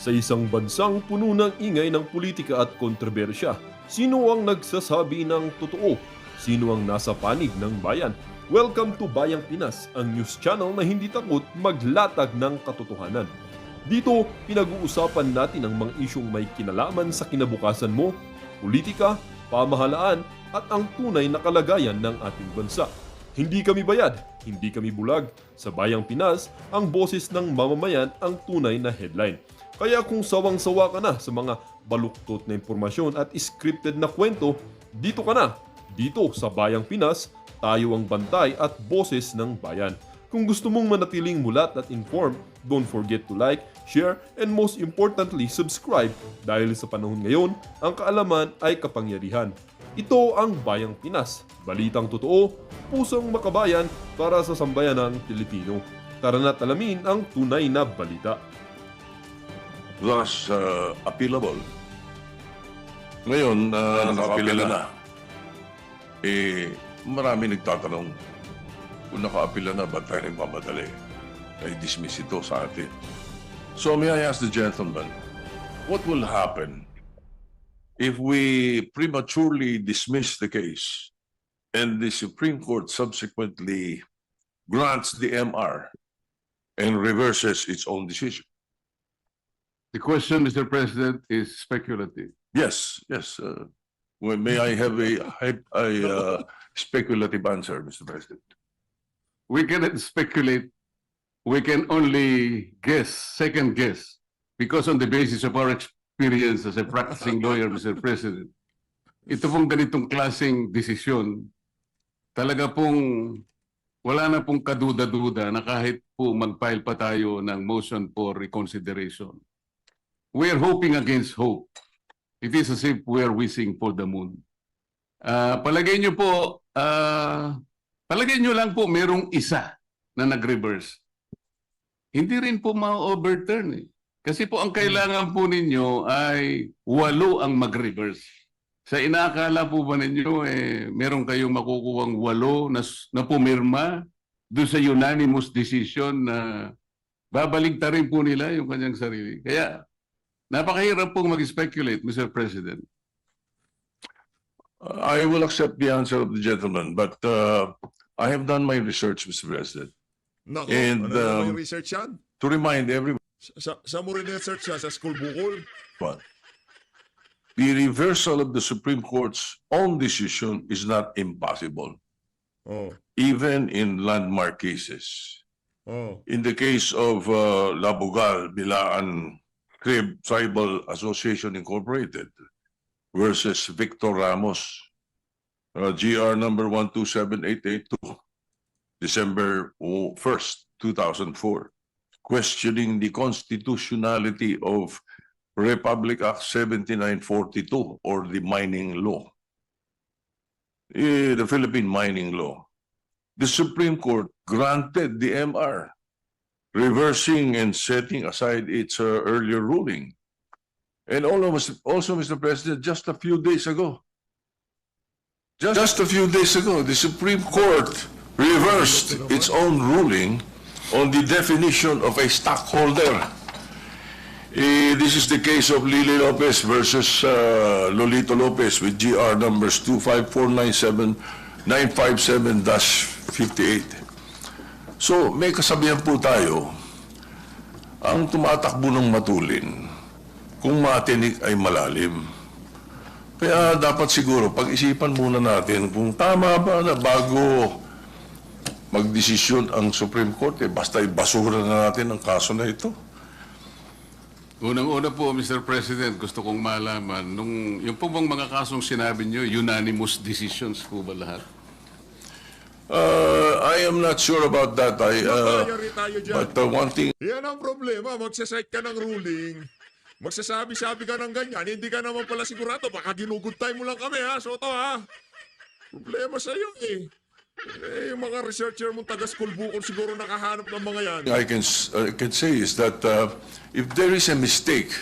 Sa isang bansang puno ng ingay ng politika at kontrobersya, sino ang nagsasabi ng totoo? Sino ang nasa panig ng bayan? Welcome to Bayang Pinas, ang news channel na hindi takot maglatag ng katotohanan. Dito, pinag-uusapan natin ang mga isyong may kinalaman sa kinabukasan mo, politika, pamahalaan at ang tunay na kalagayan ng ating bansa. Hindi kami bayad, hindi kami bulag. Sa Bayang Pinas, ang boses ng mamamayan ang tunay na headline. Kaya kung sawang-sawa ka na sa mga baluktot na impormasyon at scripted na kwento, dito ka na. Dito sa Bayang Pinas, tayo ang bantay at boses ng bayan. Kung gusto mong manatiling mulat at informed, don't forget to like, share, and most importantly, subscribe dahil sa panahon ngayon, ang kaalaman ay kapangyarihan. Ito ang Bayang Pinas, balitang totoo, pusong makabayan para sa sambayanang Pilipino. Tara na't alamin ang tunay na balita. Thus, appealable. Ngayon, naka-appeal na. Marami nagtatanong, kung naka-appeal na, ba't tayo nagmamadali? Ay dismiss ito sa atin. So may I ask the gentleman, what will happen if we prematurely dismiss the case and the Supreme Court subsequently grants the MR and reverses its own decision? The question, Mr. President, is speculative. Yes. May I have a speculative answer, Mr. President? We cannot speculate. We can only guess, second guess, because on the basis of our experience as a practicing lawyer, Mr. President, ito pong ganitong klaseng desisyon, talaga pong wala na pong kaduda-duda na kahit po mag-file pa tayo ng motion for reconsideration. We are hoping against hope. It is as if we are wishing for the moon. Palagay nyo po, palagay nyo lang po merong isa na nag-reverse. Hindi rin po ma-overturn eh. Kasi po ang kailangan po ninyo ay 8 ang mag-reverse. Sa inaakala po ba ninyo, meron kayong makukuhang 8 na pumirma doon sa unanimous decision na babaligta rin po nila yung kanyang sarili. Kaya, napakahirap pong mag-speculate, Mr. President. I will accept the answer of the gentleman, but I have done my research, Mr. President. Nako, And, ano yung research yan? To remind everyone, Sa mo rin research yan? Sa school bukol? the reversal of the Supreme Court's own decision is not impossible, Oh, even in landmark cases. oh. In the case of Labugal, Bilaan, Tribal Association Incorporated versus Victor Ramos, GR number 1278882, December 1st, 2004, questioning the constitutionality of Republic Act 7942 or the mining law, the Philippine mining law. The Supreme Court granted the MR, reversing and setting aside its earlier ruling. And also, Mr. President, just a few days ago, the Supreme Court reversed its own ruling on the definition of a stockholder. This is the case of Lily Lopez versus Lolito Lopez with GR numbers 25497-957-58. So, may kasabihan po tayo, ang tumatakbo ng matulin, kung matinik ay malalim. Kaya dapat siguro pag-isipan muna natin kung tama ba na bago magdesisyon ang Supreme Court, basta ibasura na natin ang kaso na ito. Unang-una po, Mr. President, gusto kong malaman, yung po bang mga kasong sinabi nyo, unanimous decisions po ba lahat? I am not sure about that. Yari tayo dyan. But one thing, Yan ang problema. Magsasite ka ng ruling. Magsasabi-sabi ka ng ganyan. Hindi ka naman pala sigurado. Baka ginugudtay mo lang kami, ha? Soto, ha? Problema sa'yo, eh. Yung mga researcher mong taga-school bukol siguro nakahanap ng mga yan. I can say is that if there is a mistake,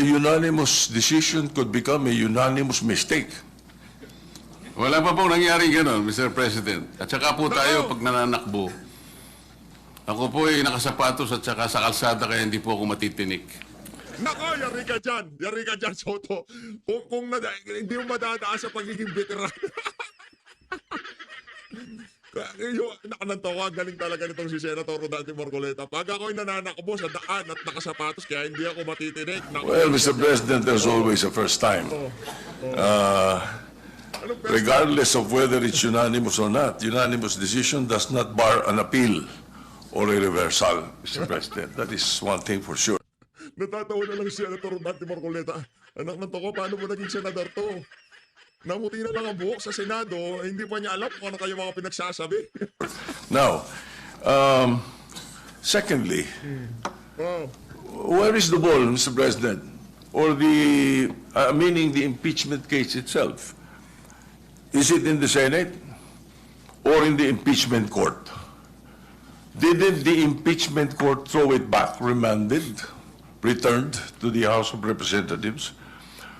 unanimous decision could become a unanimous mistake. Wala pa pong nangyaring gano'n, Mr. President. At saka po tayo pag nananakbo. Ako po ay nakasapatos at saka sa kalsada kaya hindi po ako matitinik. Nako, yari ka dyan, Soto. Kung hindi mo madadaan sa pagiging veteran. Nakanantawa, galing talaga nitong si Senator Rodante Marcoleta. Pag ako'y nananakbo sa daan at nakasapatos, kaya hindi ako matitinik. Nako, Well, Mr. President, there's always a first time. anong pers- Regardless of whether it's unanimous or not, unanimous decision does not bar an appeal or a reversal, Mr. President. That is one thing for sure. Natatawa na lang si Senator Rodante Marcoleta. Anak ng toko, paano mo naging senador to? Namuti na lang ang buhok sa Senado, hindi pa niya alam kung ano kayo mga pinagsasabi. Now, secondly, Oh. where is the ball, Mr. President? Or meaning the impeachment case itself? Is it in the Senate or in the impeachment court? Didn't the impeachment court throw it back, remanded, returned to the House of Representatives?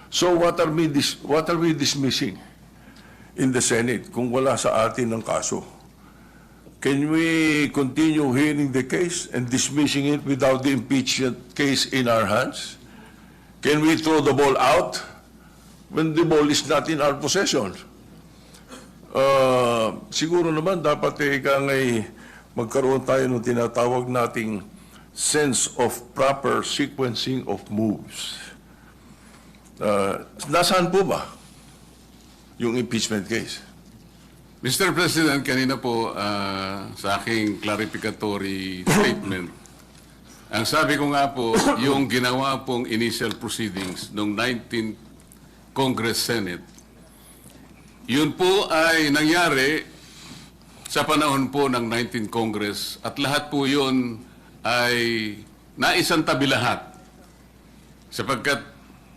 So what are we dismissing in the Senate kung wala sa atin ang kaso? Can we continue hearing the case and dismissing it without the impeachment case in our hands? Can we throw the ball out when the ball is not in our possession? Siguro naman dapat magkaroon tayo ng tinatawag nating sense of proper sequencing of moves. Nasaan po ba yung impeachment case? Mr. President, kanina po sa aking clarificatory statement, ang sabi ko nga po, yung ginawa pong initial proceedings noong 19th Congress Senate, yun po ay nangyari sa panahon po ng 19th Congress at lahat po yun ay naisantabi lahat sapagkat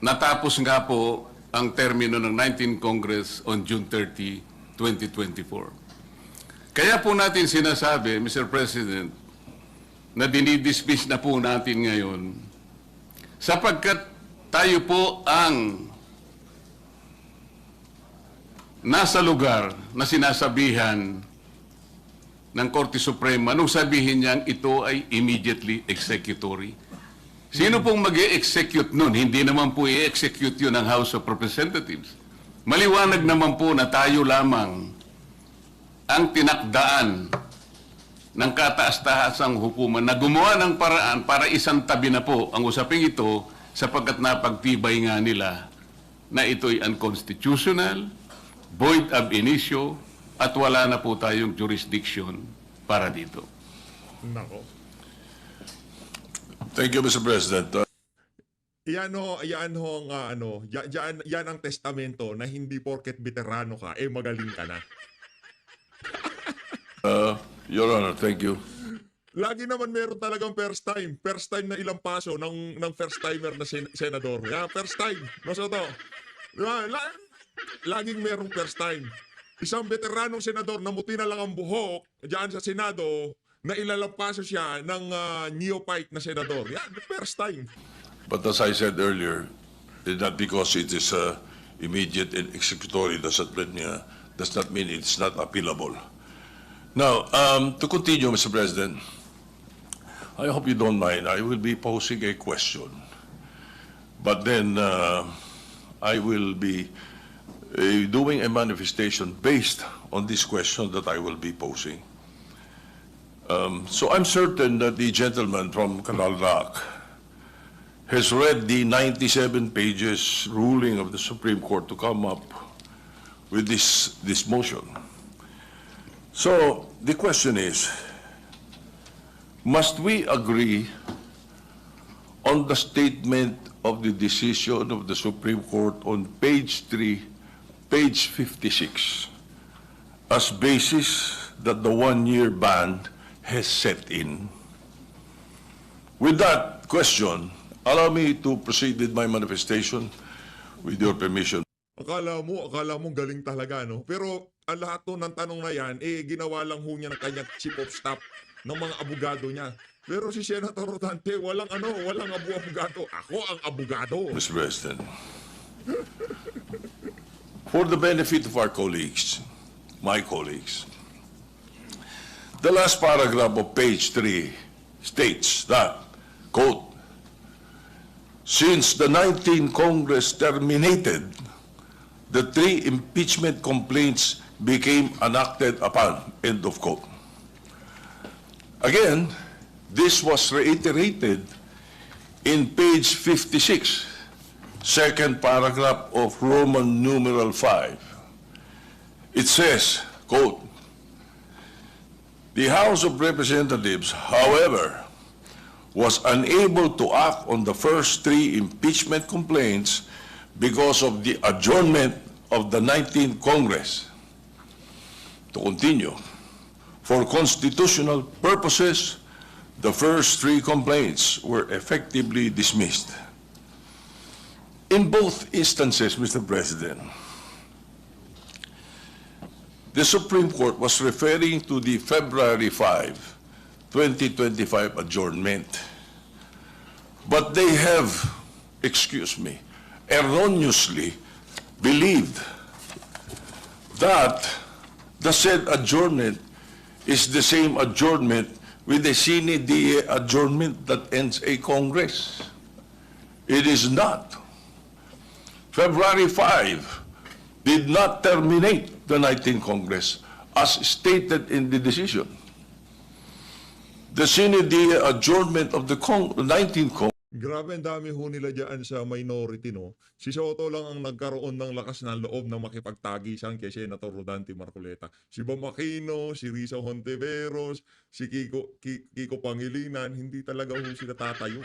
natapos nga po ang termino ng 19th Congress on June 30, 2024. Kaya po natin sinasabi, Mr. President, na dinidismiss na po natin ngayon sapagkat tayo po ang nasa lugar na sinasabihan ng Korte Suprema nung sabihin niyang ito ay immediately executory. Sino pong mag-i-execute nun? Hindi naman po i-execute yun ng House of Representatives. Maliwanag naman po na tayo lamang ang tinakdaan ng kataas-tahasang hukuman na gumawa ng paraan para isang tabi na po ang usaping ito sapagkat napagtibay nga nila na ito'y unconstitutional, void ab initio, at wala na po tayong jurisdiction para dito. Nako. Thank you, Mr. President. Yan ang testamento na hindi porket veterano ka, magaling ka na. Your Honor, thank you. Lagi naman meron talagang first time. First time na ilang paso ng first timer na senador. Yeah, first time. No, Soto? Diba? Laging merong first time. Isang veteranong senador, namuti na lang ang buhok dyan sa Senado, na ilalampaso siya ng neophyte na senador. Yan, first time. But as I said earlier, not because it is immediate and executory does not mean it's not appealable. Now, to continue, Mr. President, I hope you don't mind. I will be posing a question. But then I will be doing a manifestation based on this question that I will be posing. So I'm certain that the gentleman from Canal Rock has read the 97 pages ruling of the Supreme Court to come up with this motion. So the question is, must we agree on the statement of the decision of the Supreme Court on page 3, page 56, as basis that the one-year ban has set in? With that question, allow me to proceed with my manifestation with your permission. Akala mo galing talaga, no? Pero ang lahat to ng tanong na yan, ginawa lang ho niya ng kanyang chief of staff ng mga abogado niya. Pero si Senator Rodante, walang abogado. Ako ang abogado. Mr. President, for the benefit of our colleagues, my colleagues, The last paragraph of page 3 states that, quote, since the 19th Congress terminated, the 3 impeachment complaints became enacted upon, end of quote. Again, this was reiterated in page 56, second paragraph of Roman numeral 5. It says, quote, the House of Representatives, however, was unable to act on the first 3 impeachment complaints because of the adjournment of the 19th Congress. To continue, for constitutional purposes, the first 3 complaints were effectively dismissed. In both instances, Mr. President, the Supreme Court was referring to the February 5, 2025 adjournment. But they have, erroneously believed that the said adjournment is the same adjournment with the sine die adjournment that ends a Congress. It is not. February 5 did not terminate the 19th Congress as stated in the decision. The sine die adjournment of the 19th Congress. Grabe, ang dami ho nila dyan sa minority, no? Si Sotto lang ang nagkaroon ng lakas ng loob na makipagtagisan kay Senator Rodante Marcoleta. Si Bamakino, si Risa Hontiveros, si Kiko Pangilinan, hindi talaga ho sila tatayo.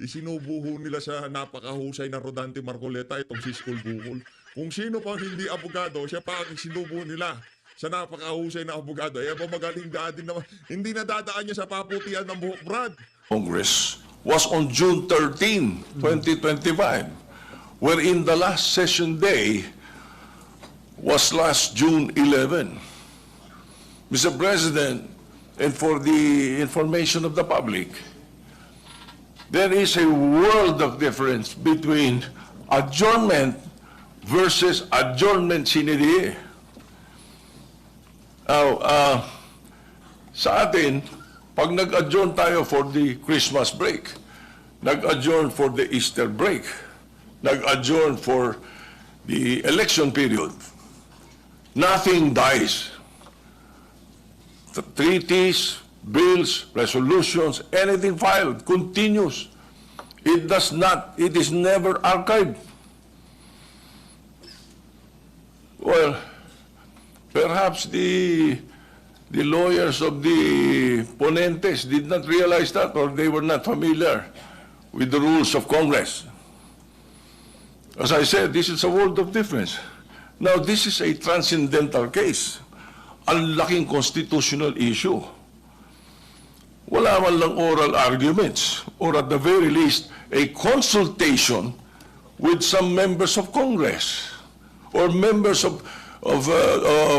Isinubo ho nila sa napakahusay na Rodante Marcoleta itong si School Bukol. Kung sino pang hindi abogado, siya pa ang isinubo nila sa napakahusay na abogado. Eh, magaling dadin naman. Hindi na dadaan niya sa paputian ng buhok, Brad. Congress was on June 13, 2025, wherein the last session day was last June 11. Mr. President, and for the information of the public, there is a world of difference between adjournment versus adjournment sine die. Sa atin, pag nag-adjourn tayo for the Christmas break, nag-adjourn for the Easter break, nag-adjourn for the election period, nothing dies. The treaties, bills, resolutions, anything filed continues. It is never archived. Well, perhaps the lawyers of the ponentes did not realize that, or they were not familiar with the rules of Congress. As I said, this is a world of difference. Now, this is a transcendental case. Ang laking constitutional issue. Wala man lang oral arguments, or at the very least, a consultation with some members of Congress, or members of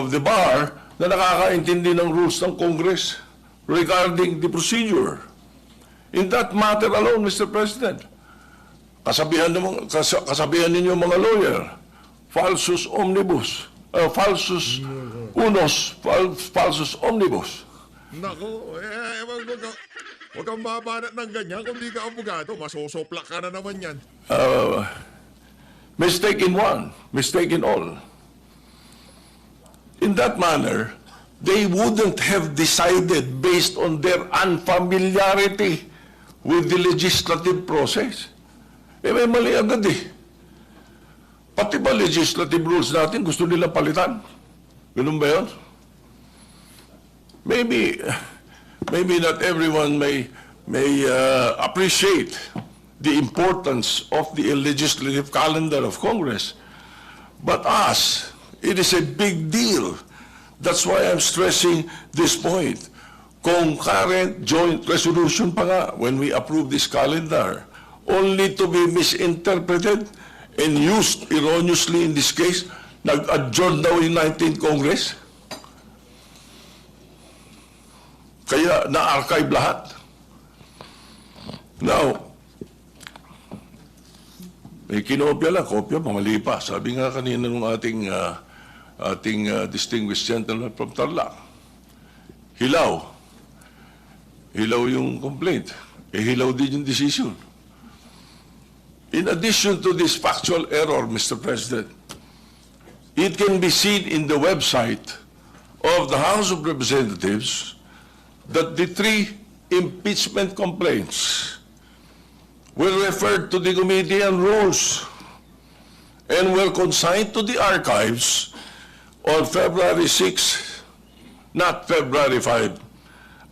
the bar na nakakaintindi ng rules ng Congress regarding the procedure. In that matter alone, Mr. President, kasabihan ninyo mga lawyer, falsus omnibus, falsus unos, falsus omnibus. Nako, wag kang babanat ng ganyan. Kung di ka abogado, masosoplak ka na naman yan. Mistake in one, mistake in all. In that manner, they wouldn't have decided based on their unfamiliarity with the legislative process. Eh, may mali agad eh. Pati ba legislative rules natin gusto nilang palitan? Ganun ba yun? Maybe not everyone may appreciate the importance of the legislative calendar of Congress. But us, it is a big deal. That's why I'm stressing this point. Concurrent joint resolution pa nga when we approve this calendar, only to be misinterpreted and used erroneously in this case. Nag-adjourn daw yung 19th Congress. Kaya na-archive lahat. Now, may kinopya lang, kopya, mali pa. Sabi nga kanina ng ating distinguished gentleman from Tarlac, hilaw. Hilaw yung complaint. Hilaw din yung decision. In addition to this factual error, Mr. President, it can be seen in the website of the House of Representatives that the 3 impeachment complaints were referred to the Committee on Rules and were consigned to the archives on February 6, not February 5,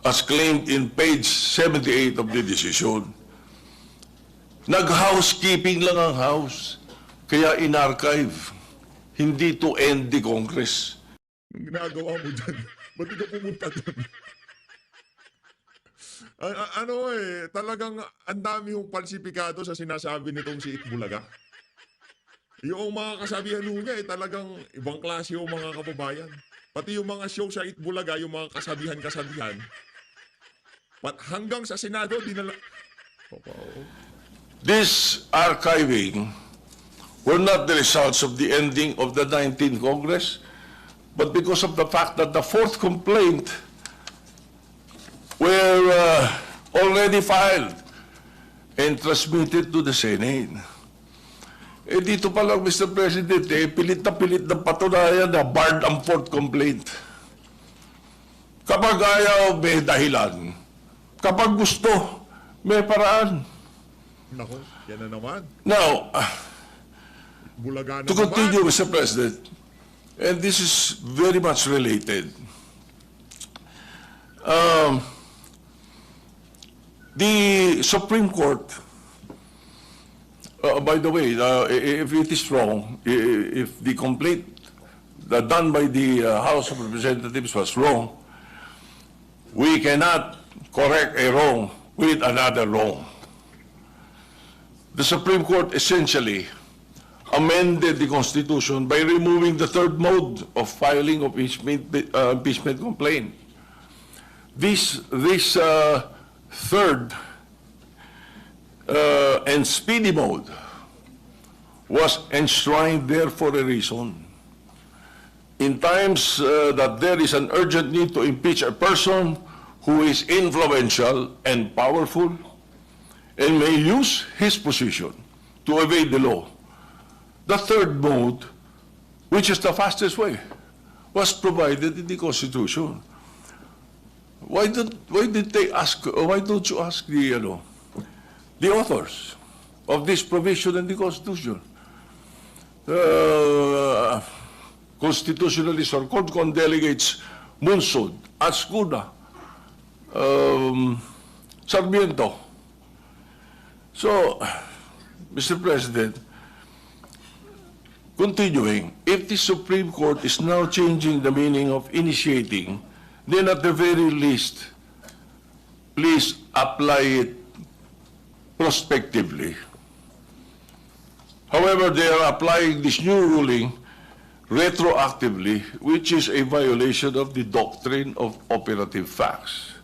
as claimed in page 78 of the decision. Nag-housekeeping lang ang House, kaya in-archive, hindi to end the Congress. Ang ginagawa mo dyan, ba't di ka pumunta doon? Talagang ang dami yung falsifikado sa sinasabi nitong si Itbulaga. Yung mga kasabihan niya talagang ibang klase yung mga kababayan. Pati yung mga show sa Itbulaga, yung mga kasabihan. Hanggang sa Senado, dinala... This archiving were not the results of the ending of the 19th Congress, but because of the fact that the 4th complaint were already filed and transmitted to the Senate. Dito pa lang, Mr. President, pilit na patunayan na barred ang 4th complaint. Kapag ayaw, may dahilan. Kapag gusto, may paraan. Nako, yan na naman. Now, Bulaga na to naman. continue, Mr. President, and this is very much related. The Supreme Court, by the way, if it is wrong, if the complaint done by the House of Representatives was wrong, we cannot correct a wrong with another wrong. The Supreme Court essentially amended the Constitution by removing the 3rd mode of filing of impeachment complaint. This 3rd and speedy mode was enshrined there for a reason. In times that there is an urgent need to impeach a person who is influential and powerful and may use his position to evade the law, the 3rd mode, which is the fastest way, was provided in the Constitution. Why don't you ask the authors of this provision in the Constitution? Constitutionalists or CONCON delegates Munsod, Ascuna, Sarmiento. So, Mr. President, continuing, if the Supreme Court is now changing the meaning of initiating, then at the very least, please apply it prospectively. However, they are applying this new ruling retroactively, which is a violation of the doctrine of operative facts.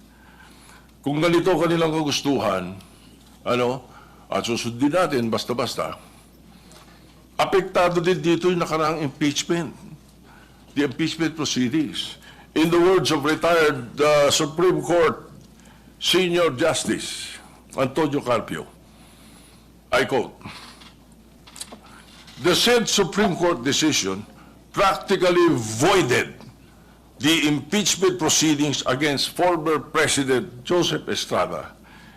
Kung ganito kanilang kagustuhan, at susundin natin basta-basta, apektado din dito yung nakaraang impeachment, the impeachment proceedings. In the words of retired Supreme Court Senior Justice Antonio Carpio, I quote, "The said Supreme Court decision practically voided the impeachment proceedings against former President Joseph Estrada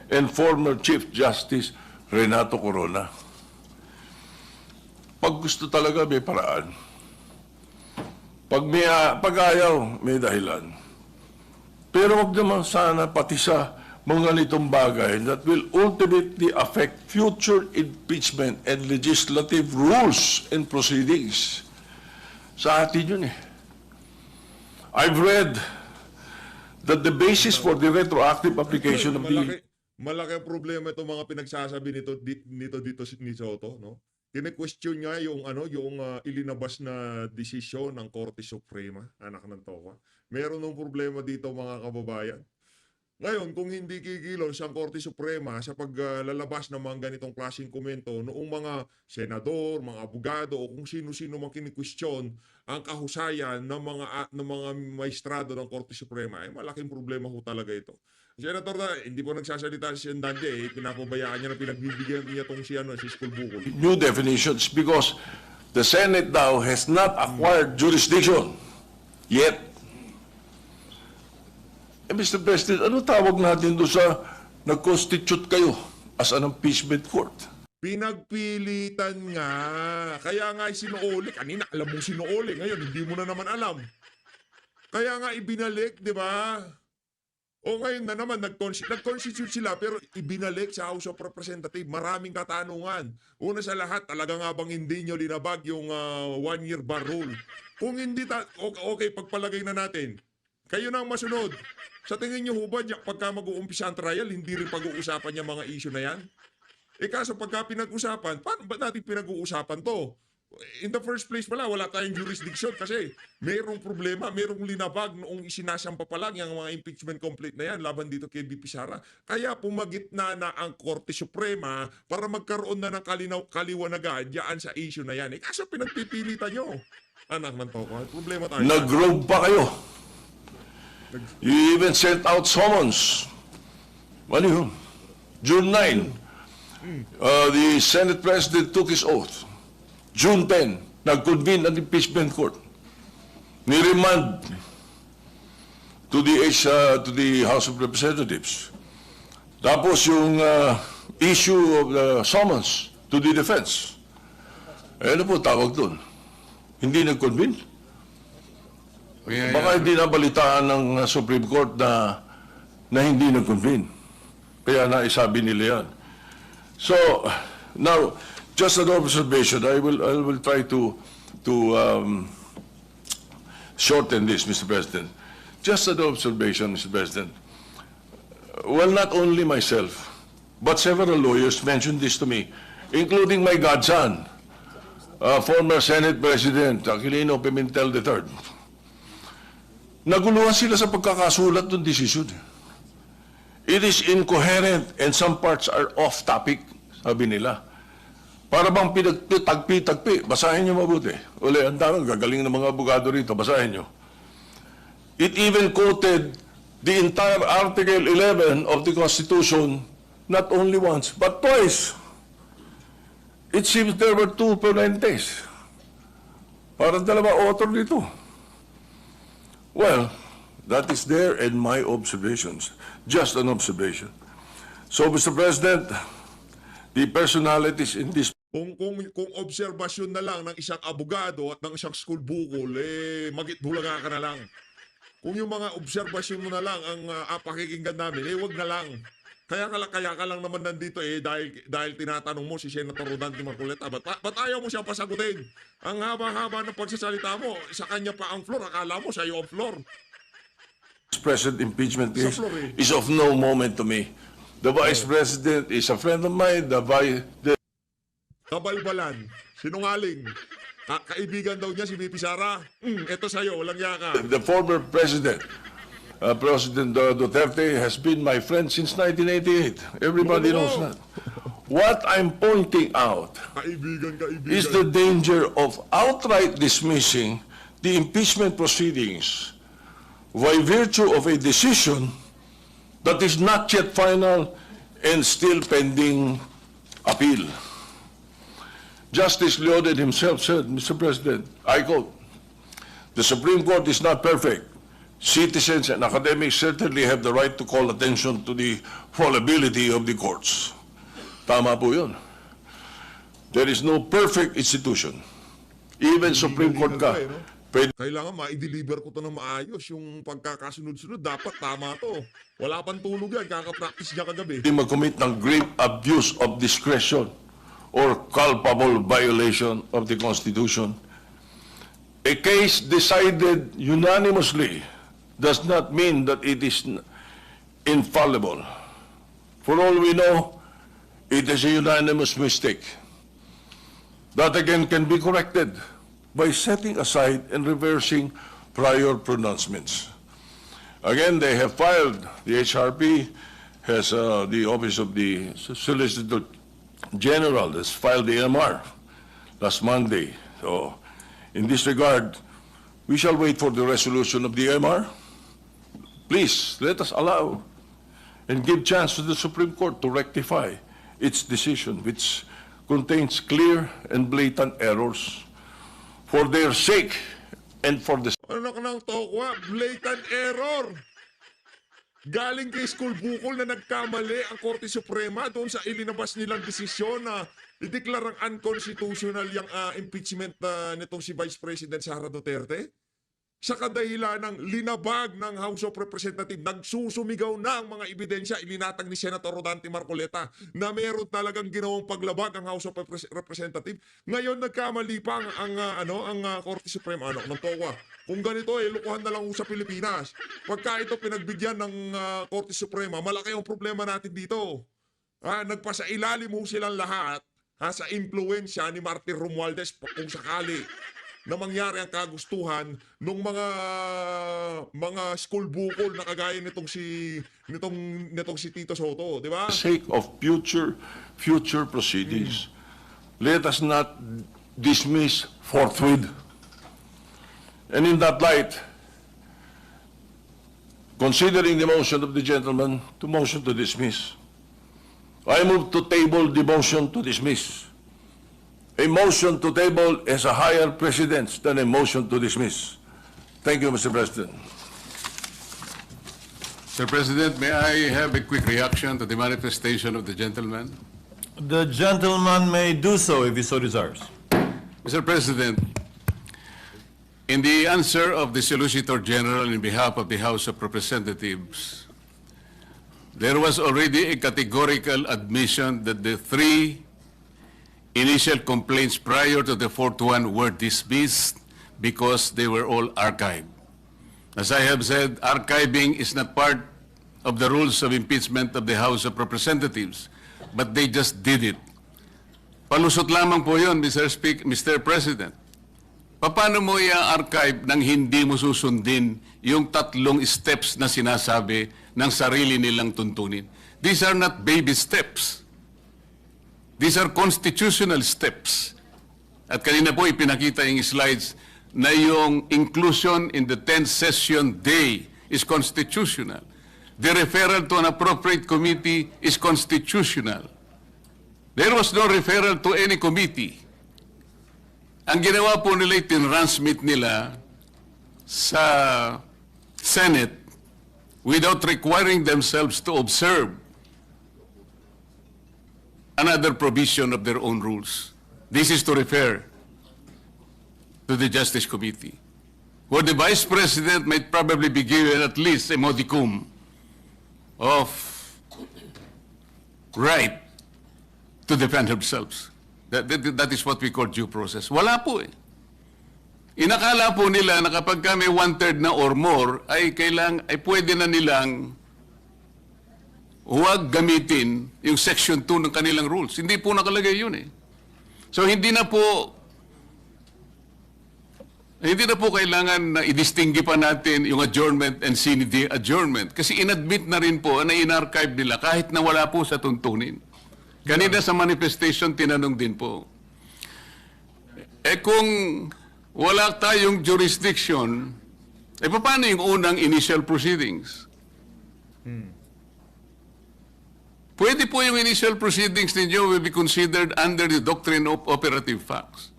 and former Chief Justice Renato Corona." Pag gusto talaga, may paraan. Pag ayaw, may dahilan. Pero wag naman sana pati sa mga nitong bagay that will ultimately affect future impeachment and legislative rules and proceedings. Sa atin yun I've read that the basis for the retroactive application of the... Malaki ang problema itong mga pinagsasabi dito ni Sotto, no? Kine-question niya yung ilinabas na desisyon ng Korte Suprema, anak ng Toka. Meron ng problema dito mga kababayan. Ngayon, kung hindi kikilos ang Korte Suprema sa paglalabas ng mga ganitong klaseng komento noong mga senador, mga abogado o kung sino-sino mang kinikwestiyon ang kahusayan ng mga maestrado ng Korte Suprema, eh malaking problema ho talaga ito. Senator, hindi po nagsasalita si Andante, pinapabayaan niya na pinagbibigyan niya tong si School Bukol. New definitions because the Senate now has not acquired jurisdiction yet. Mr. President, ano tawag natin doon sa nag-constitute kayo as an impeachment court? Pinagpilitan nga. Kaya nga sinuuli. Kanina alam mong sinuuli. Ngayon, hindi mo na naman alam. Kaya nga ibinalik, di ba? O ngayon na naman, nag-constitute sila pero ibinalik sa House of Representatives. Maraming katanungan. Una sa lahat, talaga nga bang hindi nyo linabag yung one-year bar rule? Kung hindi, okay, pagpalagay na natin. Kayo na ang masunod. Sa tingin nyo hubad, pagka mag-uumpisa ang trial, hindi rin pag-uusapan niya mga issue na yan? Kaso pagka pinag-usapan, paano ba natin pinag-uusapan to? In the first place pala, wala tayong jurisdiction kasi mayroong problema, mayroong linabag noong isinasampa pa lang yung mga impeachment complete na yan laban dito kay BP Sara. Kaya pumagitna na ang Korte Suprema para magkaroon na ng kaliwanagan dyan sa issue na yan. Kaso pinagpipilitan nyo. Anak ng toko, problema tayo. Nag-rogue pa kayo. You even sent out summons. Ano yun? June 9, the Senate President took his oath. June 10, nag-convene ang impeachment court. Niremand to the House of Representatives. Tapos yung issue of the summons to the defense. Ano po tawag doon? Hindi nag-convene? Baka hindi nabalitaan ng Supreme Court na hindi nag-convene. Kaya naisabi nila yan. So, now, just an observation. I will try to shorten this, Mr. President. Just an observation, Mr. President. Well, not only myself, but several lawyers mentioned this to me, including my godson, former Senate President Talino III. Naguluhan sila sa pagkakasulat ng desisyon. It is incoherent and some parts are off topic, sabi nila. Para bang pinagtagpi-tagpi, basahin niyo mabuti. Uli, ang dami, gagaling ng mga abogado rito, basahin niyo. It even quoted the entire Article 11 of the Constitution, not only once, but twice. It seems there were two ponentes. Parang dalawa author dito. Well, that is there in my observations. Just an observation. So, Mr. President, the personalities in this... Kung obserbasyon na lang ng isang abogado at ng isang school bukol, magitbulaga ka na lang. Kung yung mga obserbasyon mo na lang ang pakikinggan namin, wag na lang. Kaya ka lang naman nandito dahil tinatanong mo si Senator Rodante Marcoleta. Ba't ayaw mo siyang pasagutin? Ang haba-haba ng pagsasalita mo, sa kanya pa ang floor, akala mo sa'yo ang floor. President impeachment case is of no moment to me. The Vice President is a friend of mine. Kabalbalan, sinungaling. Kaibigan daw niya si BP Sara. Eto sa'yo, walang yaka. The former President, President Duterte, has been my friend since 1988. Everybody knows that. What I'm pointing out is the danger of outright dismissing the impeachment proceedings by virtue of a decision that is not yet final and still pending appeal. Justice Leoded himself said, Mr. President, I quote, "The Supreme Court is not perfect. Citizens and academics certainly have the right to call attention to the fallibility of the courts." Tama po yun. There is no perfect institution. Even Supreme Court ka. Kailangan ma-deliver ko to ng maayos. Yung pagkakasunod-sunod, dapat tama to. Wala pang tulog yan, kaka-practice niya kagabi. Hindi mag-commit ng grave abuse of discretion or culpable violation of the Constitution. A case decided unanimously does not mean that it is infallible. For all we know, it is a unanimous mistake. That again can be corrected by setting aside and reversing prior pronouncements. Again, they have filed, the HRP has, the Office of the Solicitor General has filed the MR last Monday. So, in this regard, we shall wait for the resolution of the MR. Please, let us allow and give chance to the Supreme Court to rectify its decision, which contains clear and blatant errors. For their sake and for the Ano ka ng tokwa? Blatant error. Galing kay school bukol na nagkamali ang Korte Suprema doon sa ilinabas nilang desisyon na ideklarang unconstitutional yung impeachment nitong si Vice President Sara Duterte. Sa kadahilan ng linabag ng House of Representatives, nagsusumigaw na ang mga ebidensya, ilinatag ni Senator Rodante Marcoleta na meron talagang ginawang paglabag ang House of Representatives. Ngayon nagkamali pa ang Korte Suprema. Ano ng towa? Kung ganito lukuhan na lang sa Pilipinas. Pagka ito pinagbigyan ng Korte Suprema, malaki ang problema natin dito. Nagpasailalim ho silang lahat sa impluensya ni Martin Romualdez kung sakali na mangyari ang kagustuhan ng mga school bukol na kagaya nitong si Tito Sotto, di ba? sake of future proceedings, let us not dismiss forthwith. And in that light, considering the motion of the gentleman to motion to dismiss, I move to table the motion to dismiss. A motion to table has a higher precedence than a motion to dismiss. Thank you, Mr. President. Mr. President, may I have a quick reaction to the manifestation of the gentleman? The gentleman may do so if he so desires. Mr. President, in the answer of the Solicitor General in behalf of the House of Representatives, there was already a categorical admission that the three initial complaints prior to the fourth one were dismissed because they were all archived. As I have said, archiving is not part of the rules of impeachment of the House of Representatives, but they just did it. Palusot lamang po yun, Mr. President. Paano mo i-archive nang hindi mo susundin yung tatlong steps na sinasabi ng sarili nilang tuntunin? These are not baby steps. These are constitutional steps. At kanina po ipinakita yung slides na yung inclusion in the 10th session day is constitutional. The referral to an appropriate committee is constitutional. There was no referral to any committee. Ang ginawa po nila, tinransmit nila sa Senate without requiring themselves to observe another provision of their own rules. This is to refer to the Justice Committee, where the Vice President might probably be given at least a modicum of right to defend themselves. That is what we call due process. Wala po eh. Inakala po nila na kapag kami 1/3 na or more, ay pwede na nilang huwag gamitin yung Section 2 ng kanilang rules. Hindi po nakalagay yun eh. So hindi na po kailangan na i-distingue pa natin yung adjournment and sine die adjournment. Kasi inadmit na rin po na in-archive nila kahit na wala po sa tuntunin. Kanina sa manifestation, tinanong din po. Kung wala tayong jurisdiction, paano yung unang initial proceedings? Pwede po yung initial proceedings ninyo will be considered under the doctrine of operative facts.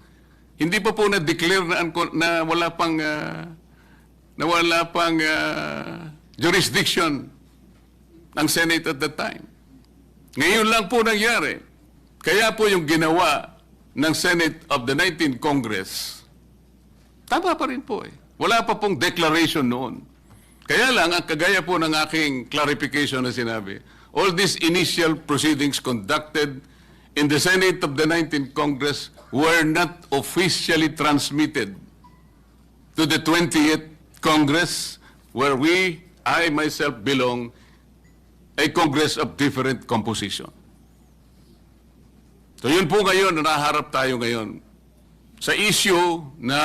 Hindi pa po na-declare na wala pang jurisdiction ng Senate at that time. Ngayon lang po nangyari. Kaya po yung ginawa ng Senate of the 19th Congress, tama pa rin po eh. Wala pa pong declaration noon. Kaya lang, ang kagaya po ng aking clarification na sinabi, all these initial proceedings conducted in the Senate of the 19th Congress were not officially transmitted to the 20th Congress, where I myself belong, a Congress of different composition. So yun po ngayon, naharap tayo ngayon sa issue na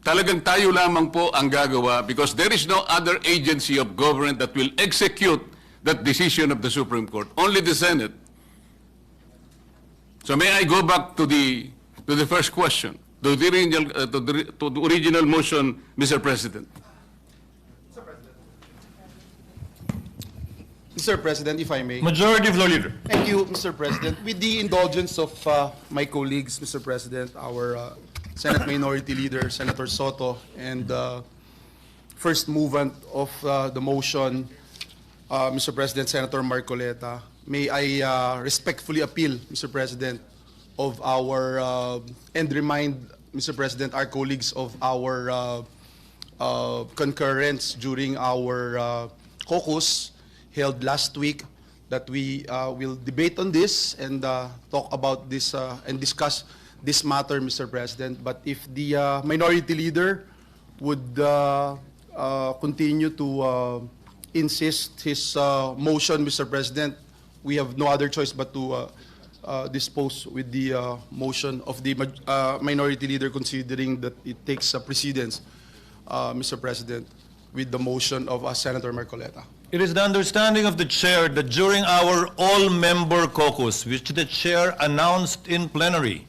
Talagang tayo lamang po ang gagawa because there is no other agency of government that will execute that decision of the Supreme Court. Only the Senate. So may I go back to the first question, to the original motion, Mr. President? Mr. President, if I may. Majority Floor Leader. Thank you, Mr. President. With the indulgence of my colleagues, Mr. President, our Senate Minority Leader, Senator Sotto, and first movement of the motion, Mr. President, Senator Marcoleta, may I respectfully appeal, Mr. President, of our, and remind, Mr. President, our colleagues of our concurrence during our caucus held last week, that we will debate on this and talk about this and discuss this matter, Mr. President. But if the minority leader would continue to insist his motion, Mr. President, we have no other choice but to dispose with the motion of the minority leader, considering that it takes precedence, Mr. President, with the motion of Senator Marcoleta. It is the understanding of the chair that during our all-member caucus, which the chair announced in plenary,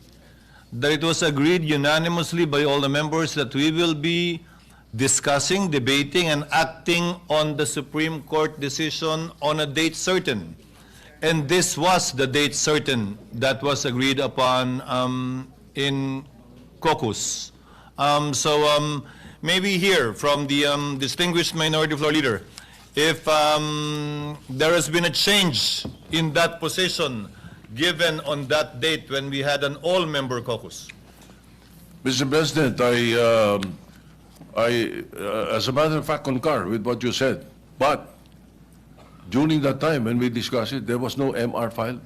that it was agreed unanimously by all the members that we will be discussing, debating, and acting on the Supreme Court decision on a date certain. And this was the date certain that was agreed upon in caucus. Maybe hear from the distinguished minority floor leader if there has been a change in that position given on that date when we had an all-member caucus. Mr. President, as a matter of fact, concur with what you said. But during that time when we discussed it, there was no MR file.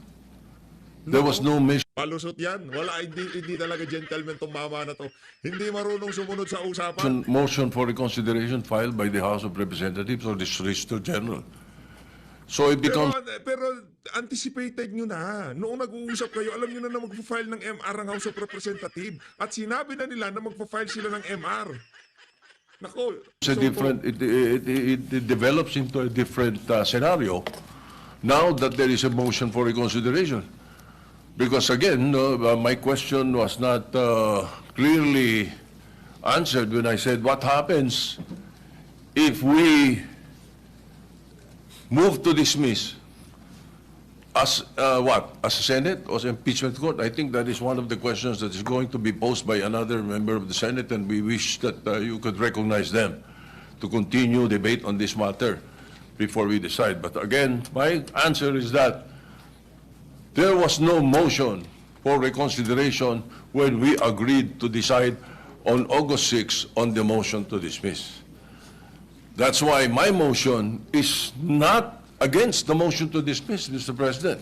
There was no mission. Palusot yan. Wala, hindi talaga gentleman tong mama na to. Hindi marunong sumunod sa usapan. Motion for reconsideration filed by the House of Representatives or the Solicitor General. So it becomes... Pero anticipated nyo na. Noong nag-uusap kayo, alam nyo na magpa-file ng MR ang House of Representatives. At sinabi na nila na magpa-file sila ng MR. Nako. It's a different, it develops into a different scenario now that there is a motion for reconsideration. Because again, my question was not clearly answered when I said, what happens if we move to dismiss as what? As a Senate or as impeachment court? I think that is one of the questions that is going to be posed by another member of the Senate, and we wish that you could recognize them to continue debate on this matter before we decide. But again, my answer is that there was no motion for reconsideration when we agreed to decide on August 6 on the motion to dismiss. That's why my motion is not against the motion to dismiss, Mr. President.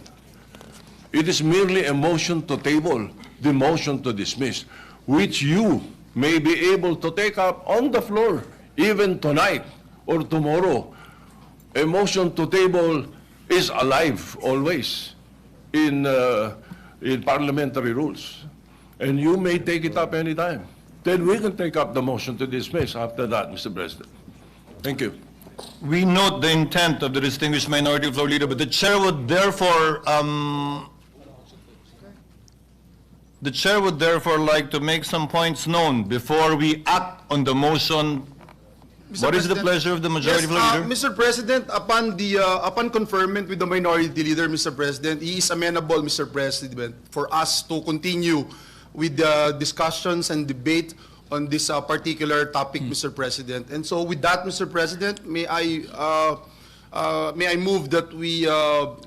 It is merely a motion to table the motion to dismiss, which you may be able to take up on the floor even tonight or tomorrow. A motion to table is alive always in parliamentary rules, and you may take it up anytime. Then we can take up the motion to dismiss after that, Mr. President. Thank you. We note the intent of the distinguished minority floor leader, but the chair would therefore like to make some points known before we act on the motion. Mr. What is the President? pleasure of the majority Yes, floor leader? Mr. President, upon conferment with the minority leader, Mr. President, he is amenable, Mr. President, for us to continue with the discussions and debate on this particular topic, Mr. President. And so with that, Mr. President, may I move that we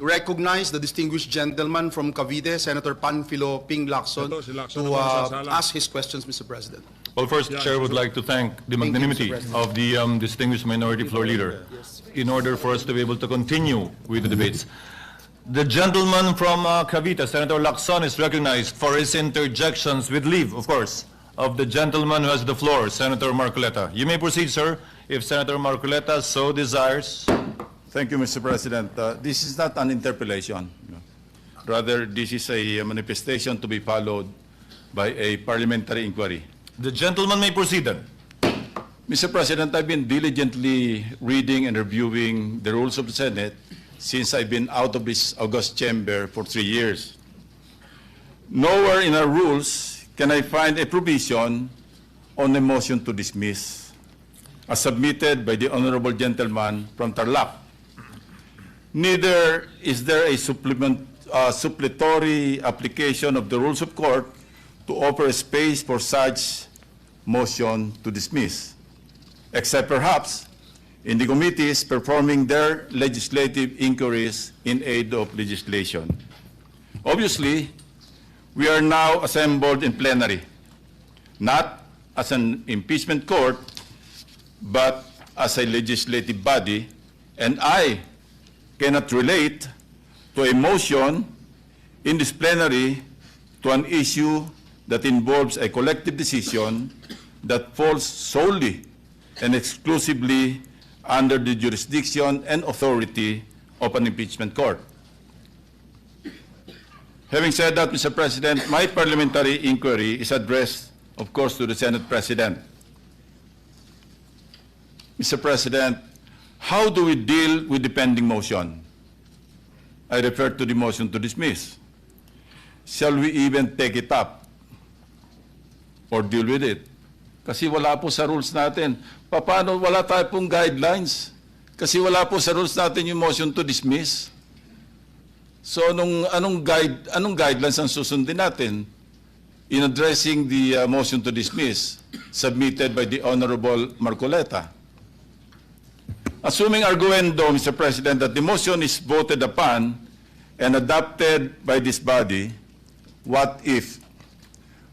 recognize the distinguished gentleman from Cavite, Senator Panfilo Ping Lacson, Ito, si Lacson to naman nasasala. ask his questions, Mr. President. Well, first, the chair would like to thank the magnanimity Mr. President. of the distinguished minority floor leader in order for us to be able to continue with the debates. The gentleman from Cavite, Senator Lacson, is recognized for his interjections with leave, of course, of the gentleman who has the floor, Senator Marcoleta. You may proceed, sir, if Senator Marcoleta so desires. Thank you, Mr. President. This is not an interpellation. Rather, this is a manifestation to be followed by a parliamentary inquiry. The gentleman may proceed then. Mr. President, I've been diligently reading and reviewing the rules of the Senate since I've been out of this august chamber for 3 years. Nowhere in our rules can I find a provision on a motion to dismiss, as submitted by the honorable gentleman from Tarlac. Neither is there a supplementary application of the rules of court to offer a space for such motion to dismiss, except perhaps in the committees performing their legislative inquiries in aid of legislation. Obviously, we are now assembled in plenary, not as an impeachment court, but as a legislative body, and I cannot relate to a motion in this plenary to an issue that involves a collective decision that falls solely and exclusively under the jurisdiction and authority of an impeachment court. Having said that, Mr. President, my parliamentary inquiry is addressed, of course, to the Senate President. Mr. President, how do we deal with the pending motion? I refer to the motion to dismiss. Shall we even take it up or deal with it? Kasi wala po sa rules natin. Paano wala tayo pong guidelines? Kasi wala po sa rules natin yung motion to dismiss. So anong guidelines ang susundin natin in addressing the motion to dismiss submitted by the Honorable Marcoleta? Assuming arguendo, Mr. President, that the motion is voted upon and adopted by this body, what if,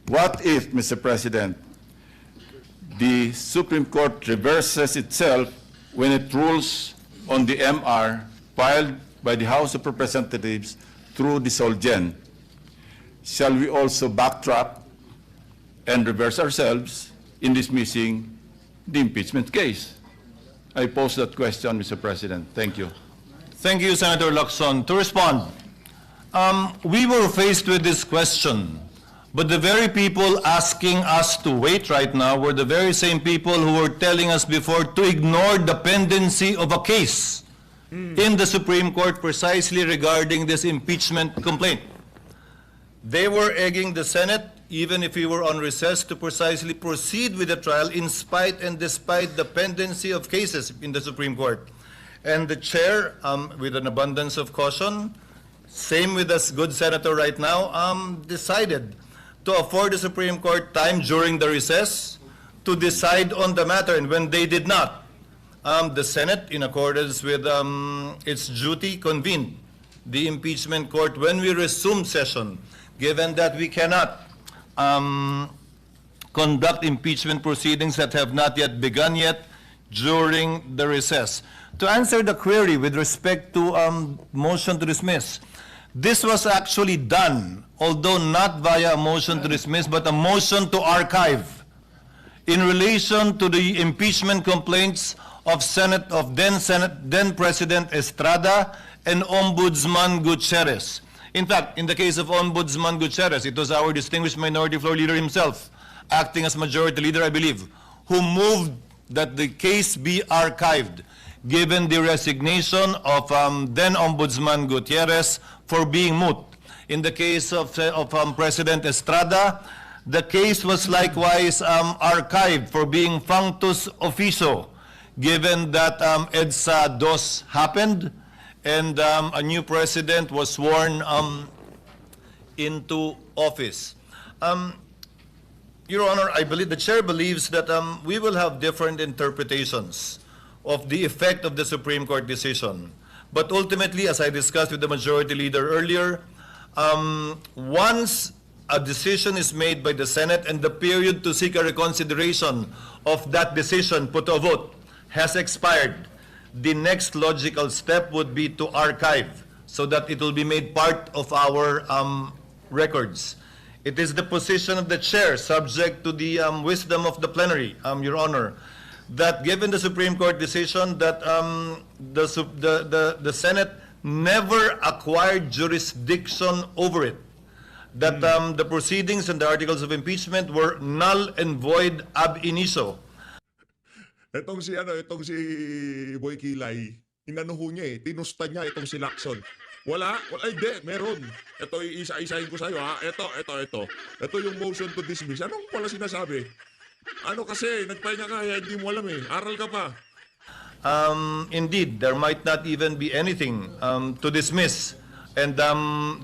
Mr. President, the Supreme Court reverses itself when it rules on the MR filed by the House of Representatives through the Solgen? Shall we also backtrack and reverse ourselves in dismissing the impeachment case? I pose that question, Mr. President. Thank you. Thank you, Senator Lacson. To respond, we were faced with this question, but the very people asking us to wait right now were the very same people who were telling us before to ignore the pendency of a case in the Supreme Court precisely regarding this impeachment complaint. They were egging the Senate, even if we were on recess, to precisely proceed with the trial in spite and despite the pendency of cases in the Supreme Court. And the chair, with an abundance of caution, same with us good senator right now, decided to afford the Supreme Court time during the recess to decide on the matter. And when they did not, the Senate, in accordance with its duty, convened the impeachment court when we resumed session, given that we cannot conduct impeachment proceedings that have not yet begun yet during the recess. To answer the query with respect to motion to dismiss, this was actually done, although not via a motion to dismiss, but a motion to archive in relation to the impeachment complaints of then President Estrada and Ombudsman Gutierrez. In fact, in the case of Ombudsman Gutierrez, it was our distinguished Minority Floor Leader himself, acting as Majority Leader, I believe, who moved that the case be archived, given the resignation of then Ombudsman Gutierrez for being moot. In the case of President Estrada, the case was likewise archived for being functus officio, given that EDSA DOS happened and a new president was sworn into office. Your Honor, I believe the chair believes that we will have different interpretations of the effect of the Supreme Court decision. But ultimately, as I discussed with the Majority Leader earlier, once a decision is made by the Senate and the period to seek a reconsideration of that decision put to a vote has expired, the next logical step would be to archive so that it will be made part of our records. It is the position of the chair, subject to the wisdom of the plenary, Your Honor, that given the Supreme Court decision that the Senate never acquired jurisdiction over it, that the proceedings and the articles of impeachment were null and void ab initio. Itong si Boy Kilay, inano ho niya tinusta niya itong si Lacson. Wala, hindi, meron. Ito, isa-isahin ko sa'yo ha. Ito. Ito yung motion to dismiss. Anong pala sinasabi? Ano kasi, nagpahinga ka, hindi mo alam Aral ka pa. Indeed, there might not even be anything to dismiss, and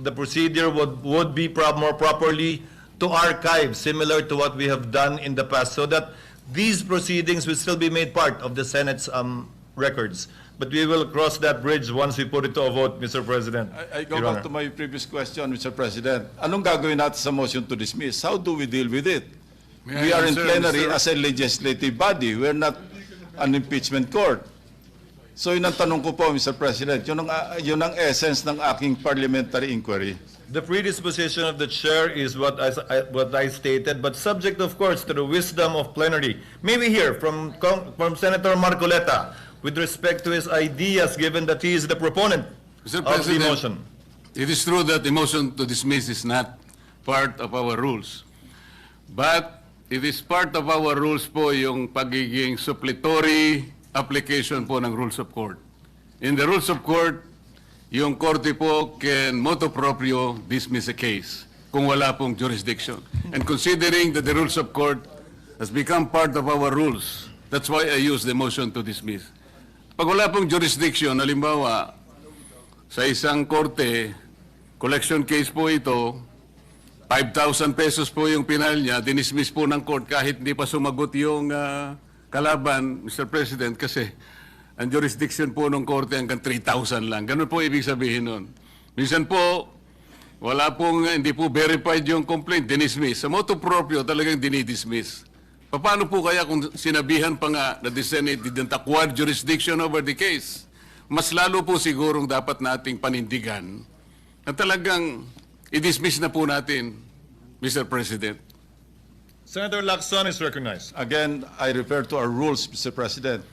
the procedure would be more properly to archive, similar to what we have done in the past, so that these proceedings will still be made part of the Senate's records. But we will cross that bridge once we put it to a vote, Mr. President. I go Your back Honor. to my previous question, Mr. President. Anong gagawin natin sa motion to dismiss? How do we deal with it? May We I are in answer, plenary Mr. as a legislative body. We're not an impeachment court. So yun ang tanong ko po, Mr. President. Yun ang essence ng aking parliamentary inquiry. The predisposition of the chair is what I stated, but subject, of course, to the wisdom of plenary. Maybe here from Senator Marcoleta, with respect to his ideas, given that he is the proponent Mr. of the President, motion. it is true that the motion to dismiss is not part of our rules. But it is part of our rules po yung pagiging suppletory application po ng rules of court. In the rules of court, yung korte po can motu proprio dismiss a case kung wala pong jurisdiction. And considering that the rules of court has become part of our rules, that's why I use the motion to dismiss. Pag wala pong jurisdiction, halimbawa, sa isang korte, collection case po ito, 5,000 pesos po yung pinal niya, dinismiss po ng court kahit hindi pa sumagot yung kalaban, Mr. President, kasi ang jurisdiction po ng korte hanggang 3,000 lang. Ganun po ibig sabihin nun. Minsan po, hindi po verified yung complaint, dinismiss. Sa motu proprio, talagang dinidismiss. Paano po kaya kung sinabihan pa nga na the Senate didn't acquire jurisdiction over the case? Mas lalo po sigurong dapat nating panindigan na talagang i-dismiss na po natin, Mr. President. Senator Lacson is recognized. Again, I refer to our rules, Mr. President.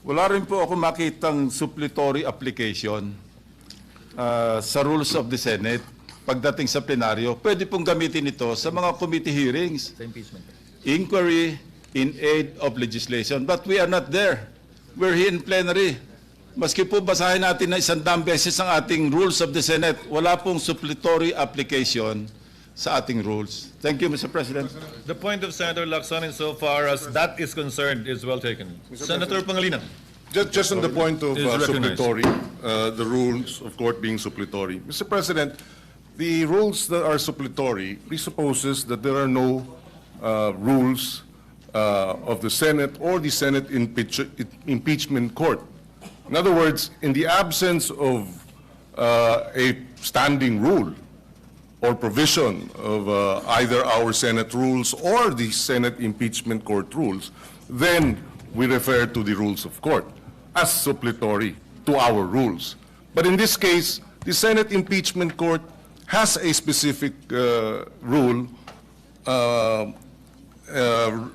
Wala rin po ako makitang suppletory application sa rules of the Senate pagdating sa plenaryo. Pwede pong gamitin ito sa mga committee hearings. Sa impeachment. Inquiry in aid of legislation. But we are not there. We're here in plenary. Maski po basahin natin na 100 beses ang ating rules of the Senate, wala pong suppletory application sa ating rules. Thank you, Mr. President. The point of Senator Lacson, insofar as that is concerned, is well taken. Senator Pangilinan. Just on the point of Is recognized. suppletory, the rules of court being suppletory. Mr. President, the rules that are suppletory presupposes that there are no rules of the Senate or the Senate impeachment court. In other words, in the absence of a standing rule or provision of either our Senate rules or the Senate impeachment court rules, then we refer to the rules of court as suppletory to our rules. But in this case, the Senate impeachment court has a specific rule,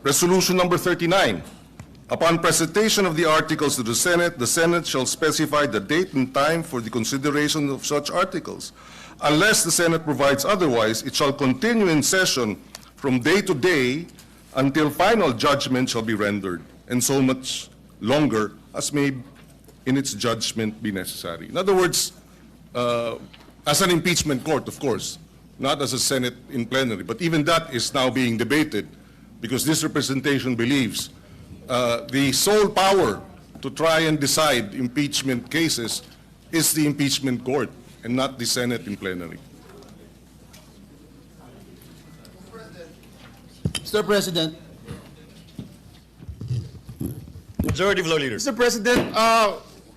resolution number 39. Upon presentation of the articles to the Senate shall specify the date and time for the consideration of such articles. Unless the Senate provides otherwise, it shall continue in session from day to day until final judgment shall be rendered, and so much longer as may in its judgment be necessary. In other words, as an impeachment court, of course, not as a Senate in plenary, but even that is now being debated because this representation believes the sole power to try and decide impeachment cases is the impeachment court and not the Senate in plenary. Mr. President, Majority Floor Leader. Mr. President,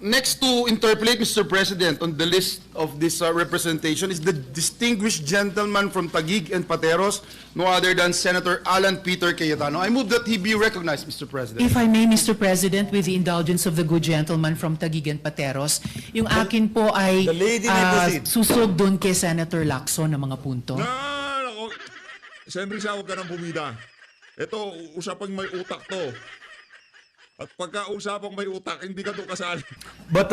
next to interpolate, Mr. President, on the list of this representation is the distinguished gentleman from Taguig and Pateros, no other than Senator Alan Peter Cayetano. I move that he be recognized, Mr. President. If I may, Mr. President, with the indulgence of the good gentleman from Taguig and Pateros, yung akin po ay the lady may proceed. susog doon kay Senator Lacson ng mga punto. Nako, Senrisa, huwag ka nang bumida. Ito, usapang may utak to. At pagka usapang may utak, hindi ka to kasali. But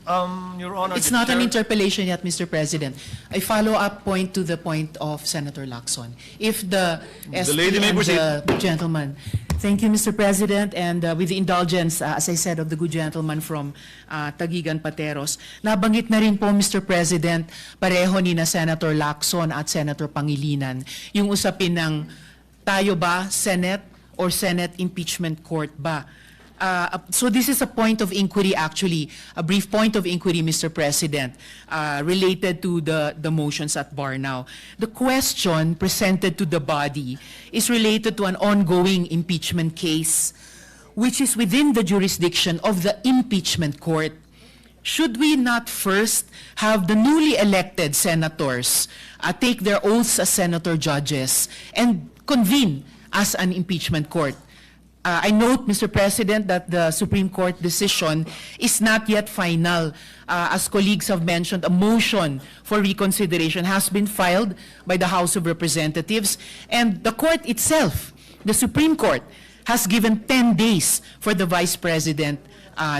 Your Honor, It's the not an chair- interpellation yet, Mr. President. A follow-up point to the point of Senator Lacson. If the SP lady may and proceed. the gentleman. Thank you, Mr. President, and with the indulgence, as I said, of the good gentleman from Taguigan Pateros, nabanggit na rin po, Mr. President, pareho ni na Senator Lacson at Senator Pangilinan, yung usapin ng tayo ba, Senate or Senate impeachment court ba? So this is a point of inquiry, actually, a brief point of inquiry, Mr. President, related to the motions at bar now. The question presented to the body is related to an ongoing impeachment case, which is within the jurisdiction of the impeachment court. Should we not first have the newly elected senators take their oaths as senator judges and convene as an impeachment court? I note, Mr. President, that the Supreme Court decision is not yet final. As colleagues have mentioned, a motion for reconsideration has been filed by the House of Representatives, and the court itself, the Supreme Court, has given 10 days for the Vice President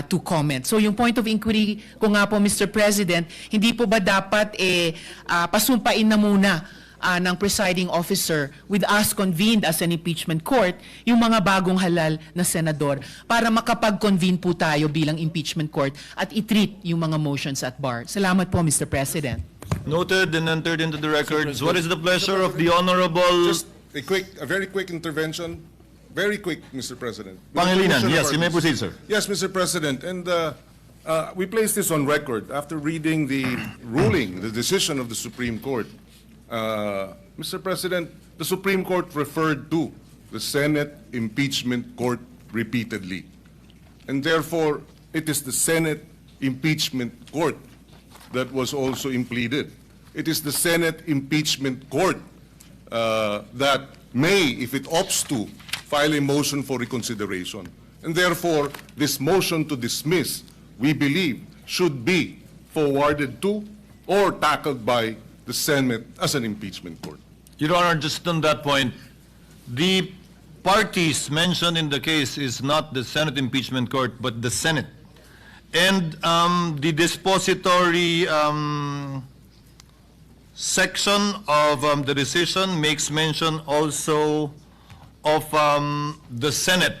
to comment. So yung point of inquiry ko nga po, Mr. President, hindi po ba dapat pasumpain na muna ng presiding officer with us convened as an impeachment court, yung mga bagong halal na senador para makapag-convene po tayo bilang impeachment court at i-treat yung mga motions at bar. Salamat po, Mr. President. Noted and entered into the records. What is the pleasure of the Honorable Just a very quick intervention. Very quick, Mr. President. Pangilinan? With the permission of Yes, our you may Mr. proceed, sir. Yes, Mr. President, and we place this on record after reading the ruling, the decision of the Supreme Court. Mr. President, the Supreme Court referred to the Senate impeachment court repeatedly. And therefore, it is the Senate impeachment court that was also impleaded. It is the Senate impeachment court that may, if it opts to, file a motion for reconsideration. And therefore, this motion to dismiss, we believe, should be forwarded to or tackled by the Senate as an impeachment court. Your Honor, just on that point, the parties mentioned in the case is not the Senate impeachment court, but the Senate. And the dispository section of the decision makes mention also of the Senate.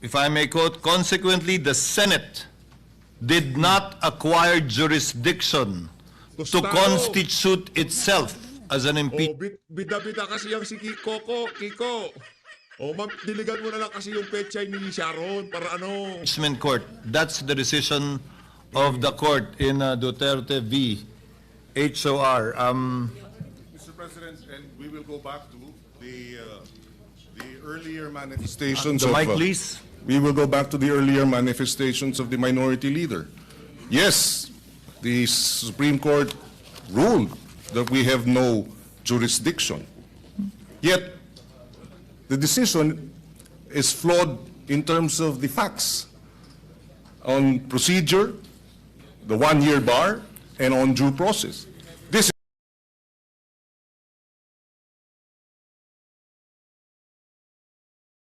If I may quote, consequently, the Senate did not acquire jurisdiction to Tostado. constitute itself as an impeachment. Bida-bida kasi yung si Kiko. Ma'am, diligan mo na lang kasi yung pechay ni Sharon para ano. Impeachment court. That's the decision of the court in Duterte v. HOR. Mr. President, and we will go back to the earlier manifestations The of... mic, please. We will go back to the earlier manifestations of the minority leader. Yes, the Supreme Court ruled that we have no jurisdiction. Yet, the decision is flawed in terms of the facts. On procedure, the one-year bar, and on due process.